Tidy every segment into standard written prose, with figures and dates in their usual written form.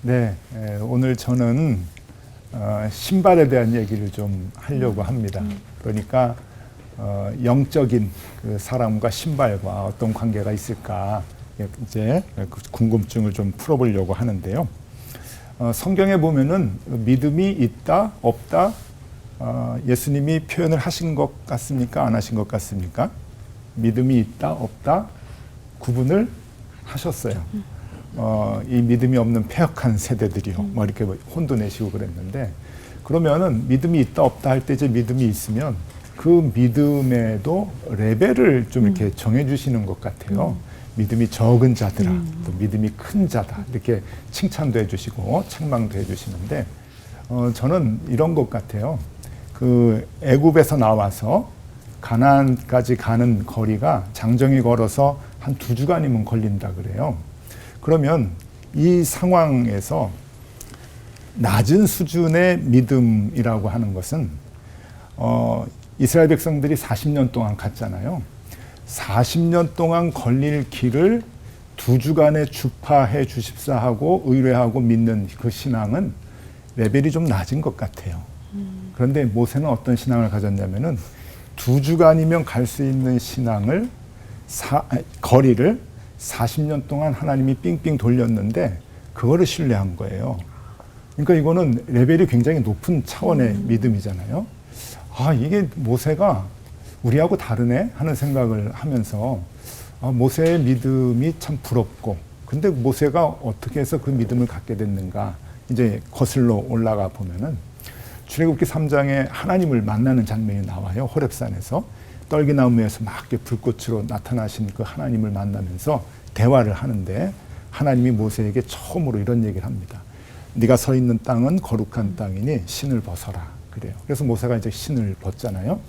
네, 오늘 저는 신발에 대한 얘기를 좀 하려고 합니다. 그러니까 영적인 그 사람과 신발과 어떤 관계가 있을까 이제 그 궁금증을 좀 풀어보려고 하는데요. 성경에 보면은 믿음이 있다, 없다, 예수님이 표현을 하신 것 같습니까? 안 하신 것 같습니까? 믿음이 있다, 없다 구분을 하셨어요. 이 믿음이 없는 패역한 세대들이요. 뭐 이렇게 혼도 내시고 그랬는데, 그러면은 믿음이 있다 없다 할 때 이제 믿음이 있으면 그 믿음에도 레벨을 좀 이렇게 정해주시는 것 같아요. 믿음이 적은 자들아, 또 믿음이 큰 자다 이렇게 칭찬도 해주시고 책망도 해주시는데, 저는 이런 것 같아요. 그 애굽에서 나와서 가나안까지 가는 거리가 장정이 걸어서 한 2주간이면 걸린다 그래요. 그러면 이 상황에서 낮은 수준의 믿음이라고 하는 것은 이스라엘 백성들이 40년 동안 갔잖아요. 40년 동안 걸릴 길을 2주간에 주파해 주십사 하고 의뢰하고 믿는 그 신앙은 레벨이 좀 낮은 것 같아요. 그런데 모세는 어떤 신앙을 가졌냐면은 2주간이면 갈 수 있는 신앙을 거리를 40년 동안 하나님이 삥삥 돌렸는데 그거를 신뢰한 거예요. 그러니까 이거는 레벨이 굉장히 높은 차원의 믿음이잖아요. 아, 이게 모세가 우리하고 다르네 하는 생각을 하면서 모세의 믿음이 참 부럽고, 근데 모세가 어떻게 해서 그 믿음을 갖게 됐는가 이제 거슬러 올라가 보면은 출애굽기 3장에 하나님을 만나는 장면이 나와요. 호렙산에서 떨기나무에서 막 불꽃으로 나타나신 그 하나님을 만나면서 대화를 하는데, 하나님이 모세에게 처음으로 이런 얘기를 합니다. 네가 서 있는 땅은 거룩한 땅이니 신을 벗어라 그래요. 그래서 모세가 이제 신을 벗잖아요.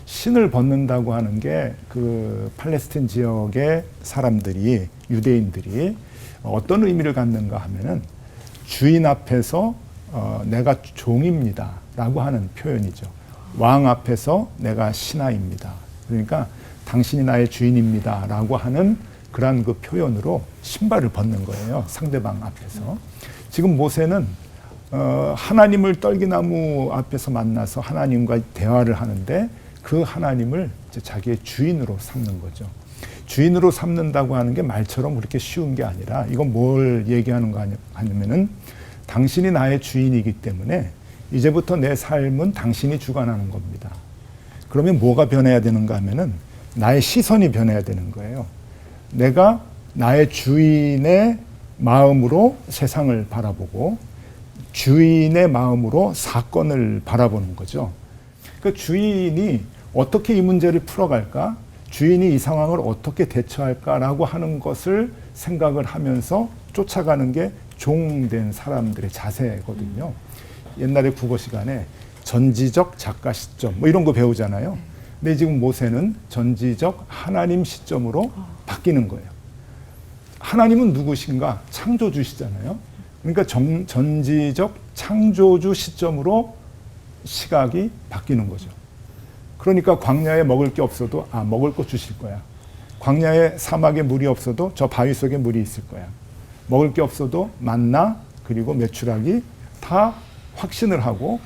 신을 벗는다고 하는 게 그 팔레스틴 지역의 사람들이, 유대인들이 어떤 의미를 갖는가 하면은 주인 앞에서 내가 종입니다 라고 하는 표현이죠. 왕 앞에서 내가 신하입니다. 그러니까 당신이 나의 주인입니다 라고 하는 그러한 그 표현으로 신발을 벗는 거예요. 상대방 앞에서. 지금 모세는 하나님을 떨기나무 앞에서 만나서 하나님과 대화를 하는데 그 하나님을 이제 자기의 주인으로 삼는 거죠. 주인으로 삼는다고 하는 게 말처럼 그렇게 쉬운 게 아니라, 이건 뭘 얘기하는 거 아니면은 당신이 나의 주인이기 때문에 이제부터 내 삶은 당신이 주관하는 겁니다. 그러면 뭐가 변해야 되는가 하면은 나의 시선이 변해야 되는 거예요. 내가 나의 주인의 마음으로 세상을 바라보고 주인의 마음으로 사건을 바라보는 거죠. 그 주인이 어떻게 이 문제를 풀어갈까? 주인이 이 상황을 어떻게 대처할까라고 하는 것을 생각을 하면서 쫓아가는 게 종된 사람들의 자세거든요. 옛날에 국어 시간에 전지적 작가 시점 뭐 이런 거 배우잖아요. 근데 지금 모세는 전지적 하나님 시점으로 바뀌는 거예요. 하나님은 누구신가? 창조주시잖아요. 그러니까 전지적 창조주 시점으로 시각이 바뀌는 거죠. 그러니까 광야에 먹을 게 없어도 먹을 거 주실 거야. 광야에 사막에 물이 없어도 저 바위 속에 물이 있을 거야. 먹을 게 없어도 만나 그리고 메추라기 다 확신을 하고,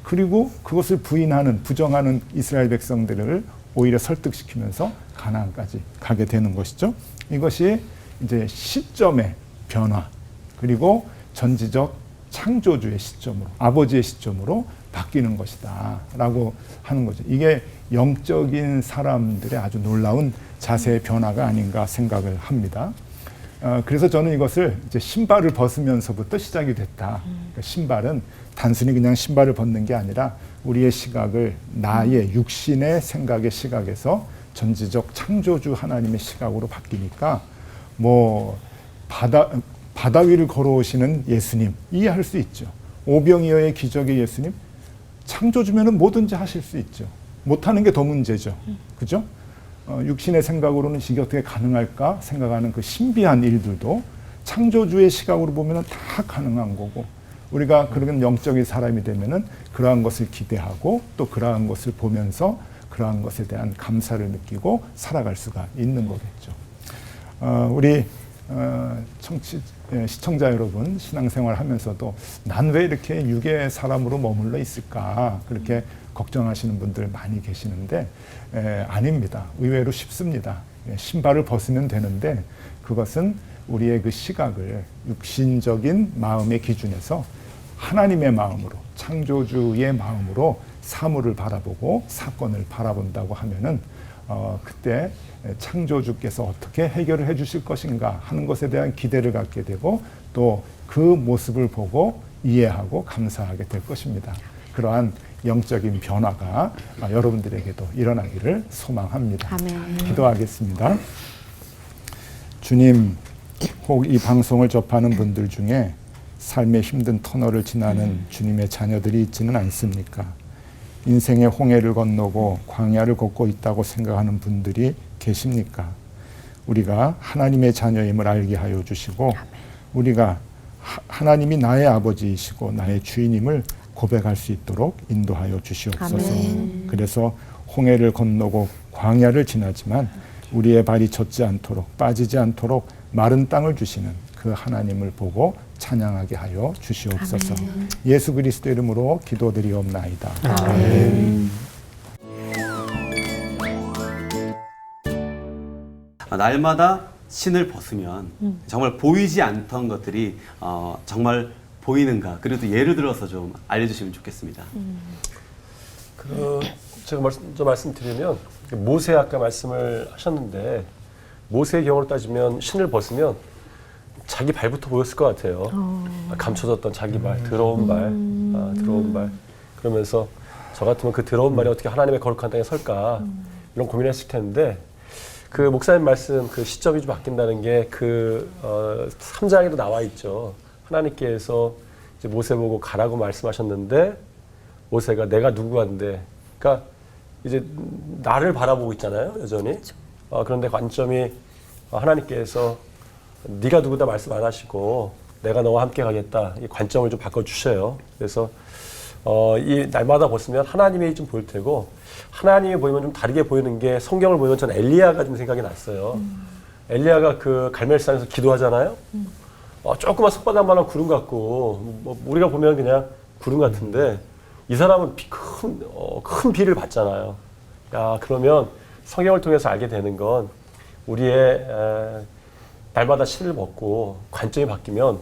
그리고 그것을 부정하는 이스라엘 백성들을 오히려 설득시키면서 가나안까지 가게 되는 것이죠. 이것이 이제 시점의 변화, 그리고 전지적 창조주의 시점으로, 아버지의 시점으로 바뀌는 것이다 라고 하는 거죠. 이게 영적인 사람들의 아주 놀라운 자세의 변화가 아닌가 생각을 합니다. 그래서 저는 이것을 이제 신발을 벗으면서부터 시작이 됐다. 그러니까 신발은 단순히 그냥 신발을 벗는 게 아니라 우리의 시각을 나의 육신의 생각의 시각에서 전지적 창조주 하나님의 시각으로 바뀌니까, 뭐 바다 위를 걸어오시는 예수님 이해할 수 있죠. 오병이어의 기적의 예수님, 창조주면은 뭐든지 하실 수 있죠. 못하는 게 더 문제죠. 그죠? 육신의 생각으로는 이게 어떻게 가능할까 생각하는 그 신비한 일들도 창조주의 시각으로 보면은 다 가능한 거고, 우리가 그런 영적인 사람이 되면은 그러한 것을 기대하고 또 그러한 것을 보면서 그러한 것에 대한 감사를 느끼고 살아갈 수가 있는 거겠죠. 우리 시청자 여러분 신앙생활 하면서도 난 왜 이렇게 육의 사람으로 머물러 있을까 그렇게 걱정하시는 분들 많이 계시는데 아닙니다. 의외로 쉽습니다. 신발을 벗으면 되는데 그것은 우리의 그 시각을 육신적인 마음의 기준에서 하나님의 마음으로 창조주의 마음으로 사물을 바라보고 사건을 바라본다고 하면은 그때 창조주께서 어떻게 해결을 해 주실 것인가 하는 것에 대한 기대를 갖게 되고 또 그 모습을 보고 이해하고 감사하게 될 것입니다. 그러한 영적인 변화가 여러분들에게도 일어나기를 소망합니다. 아멘. 기도하겠습니다. 주님, 혹 이 방송을 접하는 분들 중에 삶의 힘든 터널을 지나는 주님의 자녀들이 있지는 않습니까? 인생의 홍해를 건너고 광야를 걷고 있다고 생각하는 분들이 계십니까? 우리가 하나님의 자녀임을 알게 하여 주시고 우리가 하나님이 나의 아버지이시고 나의 주인임을 고백할 수 있도록 인도하여 주시옵소서. 아멘. 그래서 홍해를 건너고 광야를 지나지만 우리의 발이 젖지 않도록 빠지지 않도록 마른 땅을 주시는 그 하나님을 보고 찬양하게 하여 주시옵소서. 아멘. 예수 그리스도 이름으로 기도드리옵나이다. 아멘. 날마다 신을 벗으면 정말 보이지 않던 것들이 정말 보이는가? 그래도 예를 들어서 좀 알려주시면 좋겠습니다. 제가 먼저 말씀드리면 모세 아까 말씀을 하셨는데 모세의 경우를 따지면 신을 벗으면 자기 발부터 보였을 것 같아요. 감춰졌던 자기 발, 더러운 발, 더러운 발. 그러면서 저 같으면 그 더러운 발이 어떻게 하나님의 거룩한 땅에 설까 이런 고민했을 텐데 그 목사님 말씀 그 시점이 좀 바뀐다는 게 그 3장에도 나와 있죠. 하나님께서 이제 모세 보고 가라고 말씀하셨는데 모세가 내가 누구한데, 그러니까 이제 나를 바라보고 있잖아요, 여전히. 그런데 관점이 하나님께서 네가 누구다 말씀 안 하시고 내가 너와 함께 가겠다, 이 관점을 좀 바꿔주셔요. 그래서 이 날마다 벗으면 하나님이 좀 보일 테고, 하나님이 보이면 좀 다르게 보이는 게, 성경을 보면 전 엘리야가 좀 생각이 났어요. 엘리야가 그 갈멜산에서 기도하잖아요. 조그만 손바닥만한 구름 같고, 뭐 우리가 보면 그냥 구름 같은데 이 사람은 큰 비를 받잖아요. 야, 그러면 성경을 통해서 알게 되는 건 우리의 날마다 신을 벗고 관점이 바뀌면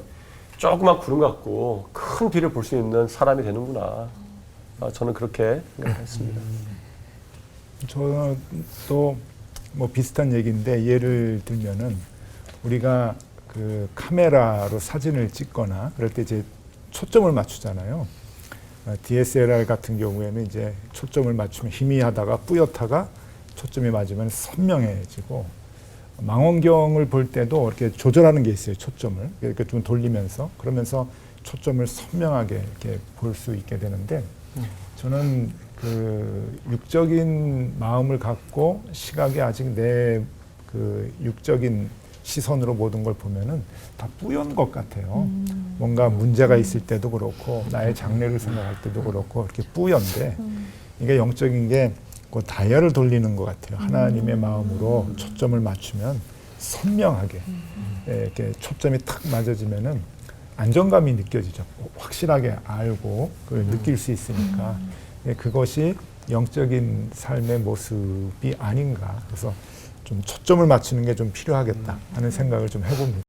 조그만 구름 같고 큰 비를 볼 수 있는 사람이 되는구나. 저는 그렇게 생각했습니다. 저도 뭐 비슷한 얘기인데 예를 들면은 우리가 그 카메라로 사진을 찍거나 그럴 때 이제 초점을 맞추잖아요. DSLR 같은 경우에는 이제 초점을 맞추면 희미하다가 뿌옇다가 초점이 맞으면 선명해지고, 망원경을 볼 때도 이렇게 조절하는 게 있어요. 초점을 이렇게 좀 돌리면서, 그러면서 초점을 선명하게 이렇게 볼 수 있게 되는데, 저는 그 육적인 마음을 갖고 시각이 아직 내 그 육적인 시선으로 모든 걸 보면은 다 뿌연 것 같아요. 뭔가 문제가 있을 때도 그렇고 나의 장래를 생각할 때도 그렇고 이렇게 뿌연데, 이게 영적인 게 그 다이얼을 돌리는 것 같아요. 하나님의 마음으로 초점을 맞추면 선명하게 이렇게 초점이 탁 맞아지면은 안정감이 느껴지죠. 확실하게 알고 그걸 느낄 수 있으니까 그것이 영적인 삶의 모습이 아닌가. 그래서 좀 초점을 맞추는 게 좀 필요하겠다 하는 생각을 좀 해봅니다.